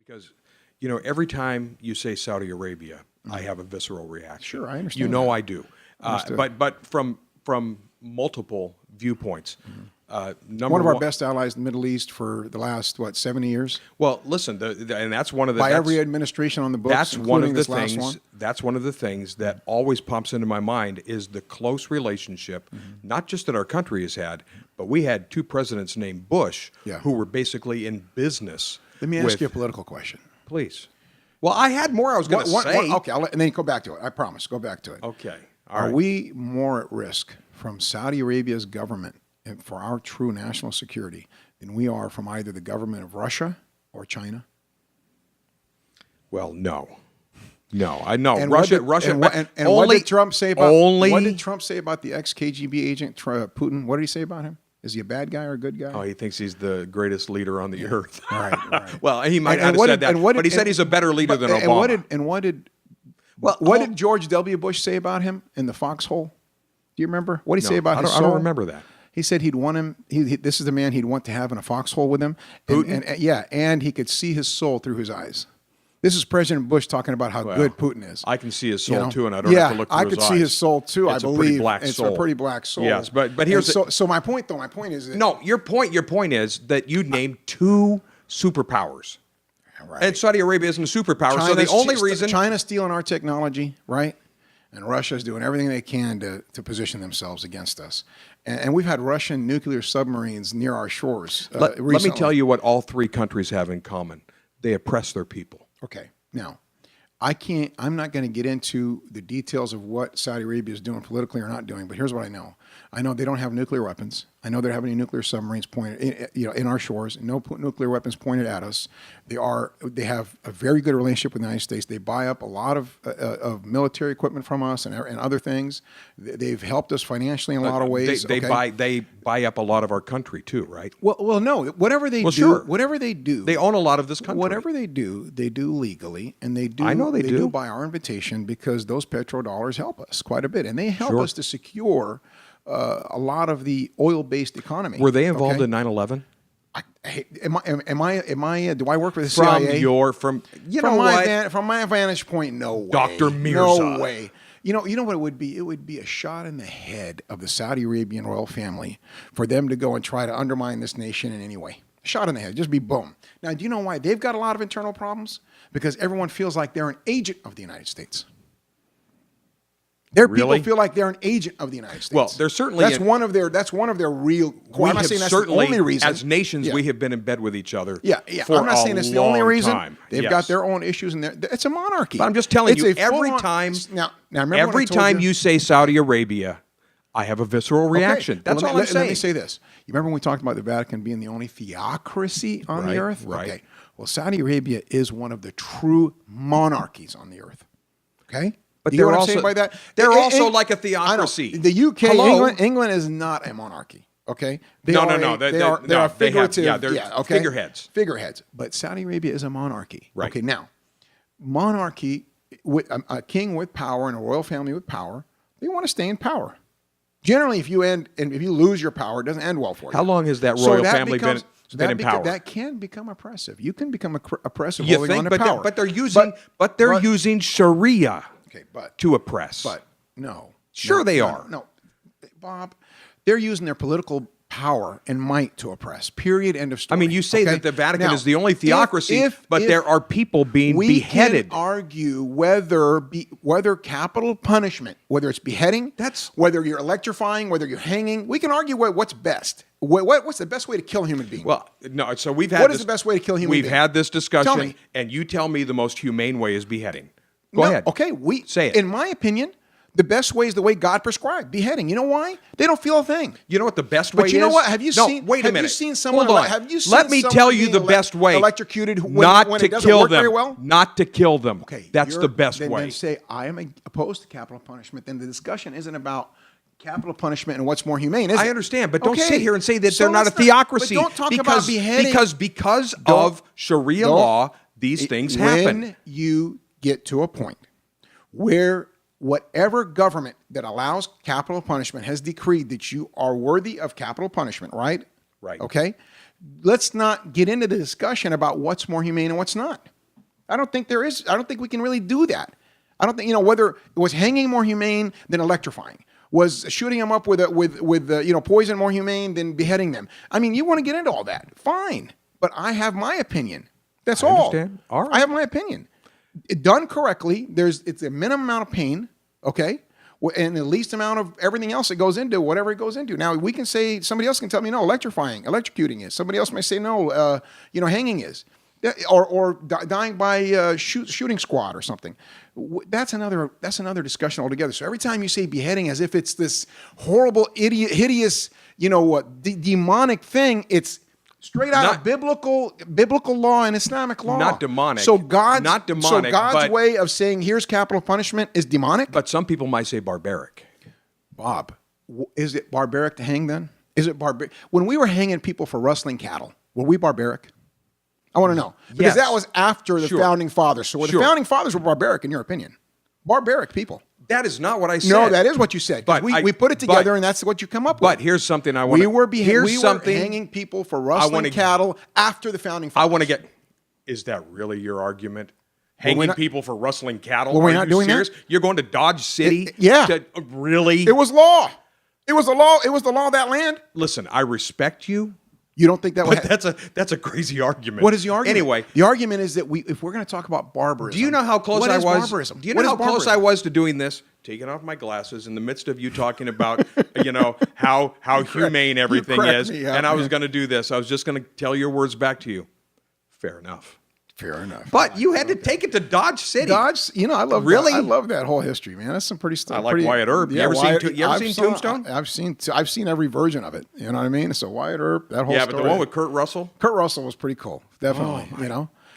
Because, you know, every time you say Saudi Arabia, I have a visceral reaction. Sure, I understand. You know that. I do. But from multiple viewpoints. One of our best allies in the Middle East for the last 70 years. Well, listen, and that's one of the by every administration on the books. That's one of the this last things. one. That's one of the things that always pops into my mind is the close relationship, not just that our country has had, but we had two presidents named Bush who were basically in business. Let me ask you a political question. Please. Well, I had more I was going to say. Okay, and then go back to it. I promise. Go back to it. Okay. Are we more at risk from Saudi Arabia's government and for our true national security than we are from either the government of Russia or China? Well, no. No, I know. And Russia. what did Trump say about the ex-KGB agent Putin? What did he say about him? Is he a bad guy or a good guy? Oh, he thinks he's the greatest leader on the earth. Right. Well, he might not have said that, but he said he's a better leader than Obama. What did George W. Bush say about him in the foxhole? Do you remember? What did he say about his soul? I don't remember that. He said he'd want him. This is the man he'd want to have in a foxhole with him. And he could see his soul through his eyes. This is President Bush talking about how good Putin is. I can see his soul too, and I don't have to look through his eyes. I could see his soul too. It's I believe a pretty black it's soul. a pretty black soul. Yes, but here's so my point though. My point is that your point is that you named two superpowers. Right. And Saudi Arabia isn't a superpower, so the only reason China's stealing our technology, right? And Russia's doing everything they can to position themselves against us. And we've had Russian nuclear submarines near our shores. Let me tell you what all three countries have in common. They oppress their people. Okay. Now, I'm not going to get into the details of what Saudi Arabia is doing politically or not doing, but here's what I know. I know they don't have nuclear weapons. I know they don't have any nuclear submarines pointed, in our shores. No nuclear weapons pointed at us. They have a very good relationship with the United States. They buy up a lot of military equipment from us and other things. They've helped us financially in a lot of ways. They buy up a lot of our country too, right? Well, no. Whatever they do, sure. Whatever they do, they own a lot of this country. Whatever they do legally, and they do. I know they do by our invitation because those petrodollars help us quite a bit, and they help us to secure a lot of the oil-based economy. Were they involved in 9/11? Do I work for the CIA? From my vantage point, no way. Dr. Mirza. No way. You know what it would be? It would be a shot in the head of the Saudi Arabian royal family for them to go and try to undermine this nation in any way. A shot in the head, just be boom. Now, do you know why they've got a lot of internal problems? Because everyone feels like they're an agent of the United States. People feel like they're an agent of the United States. Well, they're certainly that's one of their real. I'm not saying that's the only reason. As nations, we have been in bed with each other. Yeah. For I'm not saying it's the only reason. Time. They've got their own issues, and it's a monarchy. But I'm just telling you, every time you say Saudi Arabia, I have a visceral reaction. That's all I'm saying. Let me say this. You remember when we talked about the Vatican being the only theocracy on the earth? Right. Okay. Well, Saudi Arabia is one of the true monarchies on the earth. Okay. But you know what I'm saying by that? They're also like a theocracy. The UK, England is not a monarchy. Okay. They are figurative. They're figureheads. Figureheads. But Saudi Arabia is a monarchy. Right. Okay. Now, monarchy, with a king with power and a royal family with power, they want to stay in power. Generally, if you lose your power, it doesn't end well for you. How long has that royal family been in power? That can become oppressive. You can become oppressive holding on to power. But they're using Sharia to oppress. But no. Sure they are. No. Bob, they're using their political power and might to oppress. Period. End of story. I mean, you say that the Vatican is the only theocracy, but there are people being beheaded. We can argue whether capital punishment, whether it's beheading, whether you're electrifying, whether you're hanging, we can argue what's best. What's the best way to kill a human being? Well, no. So we've had. What is the best way to kill a human being? We've had this discussion, and you tell me the most humane way is beheading. Go ahead. Okay, say it. In my opinion, the best way is the way God prescribed, beheading. You know why? They don't feel a thing. You know what the best way is? But you know what? Have you seen? Wait a minute. Have you seen someone? Hold on. Have you seen? Let me tell you the best way. Electrocuted when to it doesn't kill work them. very well. Not to kill them. Okay, that's the best way. Then say I am opposed to capital punishment. Then the discussion isn't about capital punishment and what's more humane, is it? I understand, but don't sit here and say that they're not a theocracy. But don't talk about beheading. Because of Sharia law, these things happen. When you get to a point where whatever government that allows capital punishment has decreed that you are worthy of capital punishment, right? Right. Okay? Let's not get into the discussion about what's more humane and what's not. I don't think there is. I don't think we can really do that. I don't think, whether it was hanging more humane than electrifying, was shooting them up with poison more humane than beheading them. I mean, you want to get into all that, fine, but I have my opinion. That's all. Understand. All right. I have my opinion. Done correctly, it's a minimum amount of pain, okay, and the least amount of everything else that goes into whatever it goes into. Now we can say, somebody else can tell me no, electrocuting is. Somebody else may say no, hanging is. Or dying by shooting squad or something. That's another discussion altogether. So every time you say beheading as if it's this horrible, hideous, demonic thing, it's straight out of biblical law and Islamic law. Not demonic. So God's but, way of saying here's capital punishment is demonic. But some people might say barbaric. Bob, is it barbaric to hang then? Is it barbaric? When we were hanging people for rustling cattle, were we barbaric? I want to know. Because that was after the founding fathers. So the founding fathers were barbaric, in your opinion. Barbaric people. That is not what I said. No, that is what you said. But we put it together, and that's what you come up with. But here's something I want to... We were hanging people for rustling cattle after the founding fathers. I want to get... Is that really your argument? Hanging people for rustling cattle? Were we not doing that? You're going to Dodge City? Yeah. Really? It was law. It was the law. It was the law of that land. Listen, I respect you. You don't think that would? That's a crazy argument. What is the argument? Anyway, the argument is that if we're going to talk about barbarism, do you know how close I was? Barbarism? Do you know how close I was to doing this? Taking off my glasses in the midst of you talking about how humane everything is, and I was going to do this. I was just going to tell your words back to you. Fair enough. Fair enough. But you had to take it to Dodge City. Dodge, I love really. I love that whole history, man. That's some pretty stuff. I like Wyatt Earp. Yeah, you ever seen Tombstone? I've seen every version of it. You know what I mean? So Wyatt Earp, that whole story. But the one with Kurt Russell. Kurt Russell was pretty cool, definitely.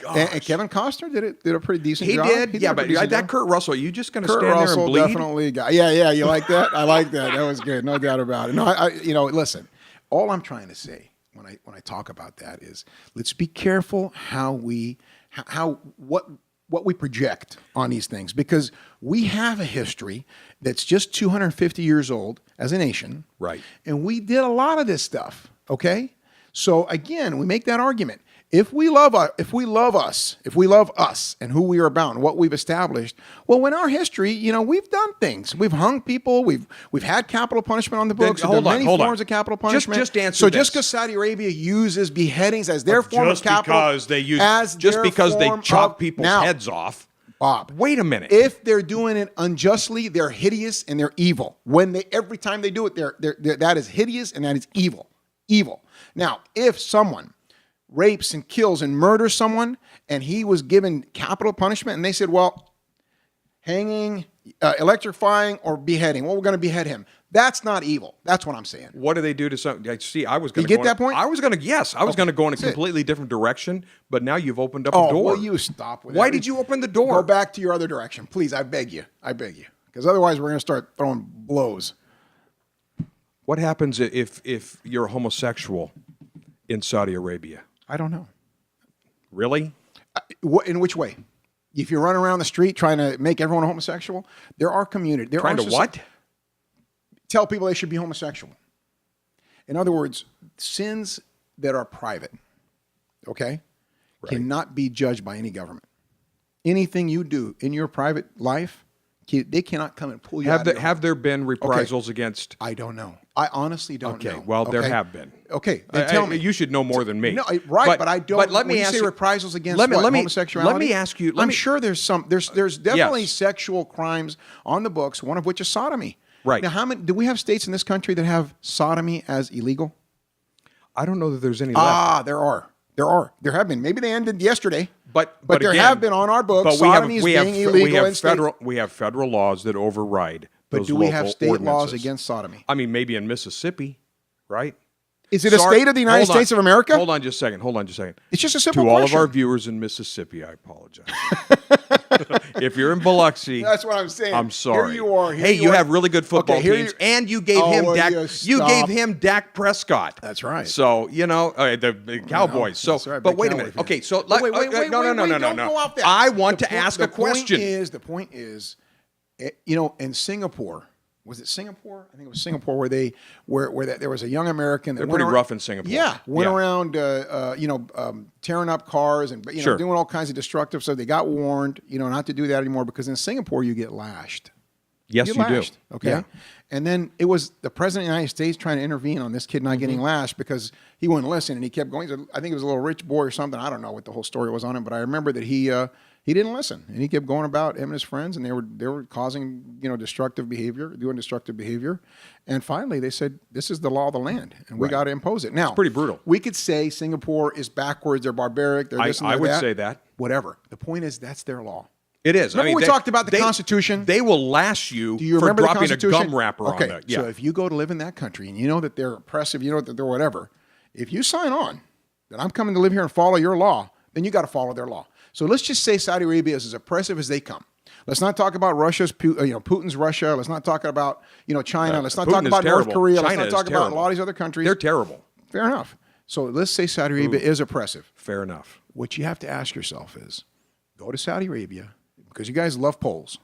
And Kevin Costner did a pretty decent job. He did. But that Kurt Russell, you just going to stand Russell there and bleed? Definitely. Yeah. You like that? I like that. That was good. No doubt about it. No, listen. All I'm trying to say when I talk about that is let's be careful what we project on these things, because we have a history that's just 250 years old as a nation. Right. And we did a lot of this stuff, okay? So again, we make that argument. If we love us and who we are about and what we've established, well, in our history, we've done things. We've hung people. We've had capital punishment on the books. There are many forms of capital punishment. Just answer so this. Just because Saudi Arabia uses beheadings as their form of capital, just because they chop people's heads off. Bob, wait a minute. If they're doing it unjustly, they're hideous and they're evil. Every time they do it, that is hideous and that is evil. Evil. Now, if someone rapes and kills and murders someone, and he was given capital punishment, and they said, well, hanging, electrifying, or beheading. Well, we're going to behead him. That's not evil. That's what I'm saying. What do they do to some? See, I was going to get that point. I was going to go in a completely different direction, but now you've opened up a door. Well, you stop with that. Why did you open the door? Go back to your other direction, please. I beg you, because otherwise we're going to start throwing blows. What happens if you're a homosexual in Saudi Arabia? I don't know. Really? In which way? If you run around the street trying to make everyone a homosexual, there are communities. Trying to what? Tell people they should be homosexual. In other words, sins that are private, okay, cannot be judged by any government. Anything you do in your private life, they cannot come and pull you out. Have there been reprisals against? I don't know. I honestly don't know. Okay, well, there have been. Okay, then tell me. You should know more than me. No, right, but I don't. But let me when ask you say you, reprisals against homosexuality. Let me ask you. I'm sure there's some. There's definitely sexual crimes on the books. One of which is sodomy. Right. Now, how many? Do we have states in this country that have sodomy as illegal? I don't know that there's any left. There are. There have been. Maybe they ended yesterday. But there again, have been on our books. Sodomy is being illegal in state. We have federal laws that override. But do we have state laws against sodomy? I mean, maybe in Mississippi, right? Is it a state of the United States of America? Hold on just a second. It's just a simple question. To all of question. our viewers in Mississippi, I apologize. If you're in Biloxi, that's what I'm saying. I'm sorry. Here you are. You have really good football teams, and you gave him Dak. You gave him Dak Prescott. That's right. So the Cowboys. That's right, but wait a minute. Okay, so wait. No. I want to ask a question. The point is, in Singapore, was it Singapore? I think it was Singapore where there was a young American. That They're pretty rough in Singapore. Yeah, went around, tearing up cars and doing all kinds of destructive stuff. They got warned, not to do that anymore because in Singapore you get lashed. Yes, you do. Okay. Yeah. And then it was the president of the United States trying to intervene on this kid not getting lashed because he wouldn't listen and he kept going. I think it was a little rich boy or something. I don't know what the whole story was on him, but I remember that he didn't listen and he kept going about him and his friends and they were causing destructive behavior, doing destructive behavior, and finally they said this is the law of the land and we got to impose it. Now it's pretty brutal. We could say Singapore is backwards, they're barbaric, they're this and they're I would that. say that. Whatever. The point is that's their law. It is. Remember we talked about the Constitution? They will lash you, Do you for remember the dropping a Constitution? gum wrapper on there. Yeah. So if you go to live in that country and you know that they're oppressive, you know that they're whatever, if you sign on that I'm coming to live here and follow your law, then you got to follow their law. So let's just say Saudi Arabia is as oppressive as they come. Let's not talk about Putin's Russia. Let's not talk about China. Let's not talk about North Korea. Let's not talk about a lot of these other countries. They're terrible. Fair enough. So let's say Saudi Arabia is oppressive. Fair enough. What you have to ask yourself is, go to Saudi Arabia, because you guys love polls,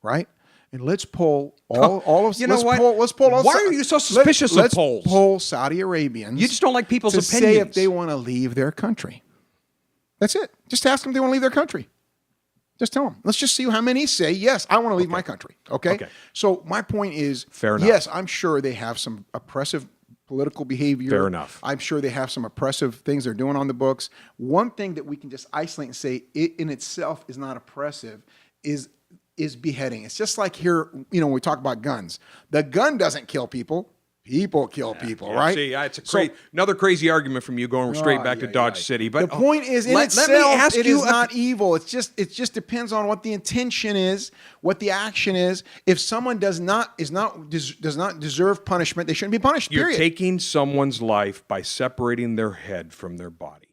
right? And let's poll all of. Let's poll. Why are you so suspicious of polls? Let's poll Saudi Arabians. You just don't like people's opinions. Say if they want to leave their country. That's it. Just ask them if they want to leave their country. Just tell them. Let's just see how many say yes. I want to leave my country. Okay. So my point is, fair enough. Yes, I'm sure they have some oppressive political behavior. Fair enough. I'm sure they have some oppressive things they're doing on the books. One thing that we can just isolate and say it in itself is not oppressive is beheading. It's just like here, when we talk about guns. The gun doesn't kill people. People kill people, right? See, it's another crazy argument from you going straight back to Dodge City. But the point is, in itself, it is not evil. It just depends on what the intention is, what the action is. If someone does not deserve punishment, they shouldn't be punished. You're period. taking someone's life by separating their head from their body.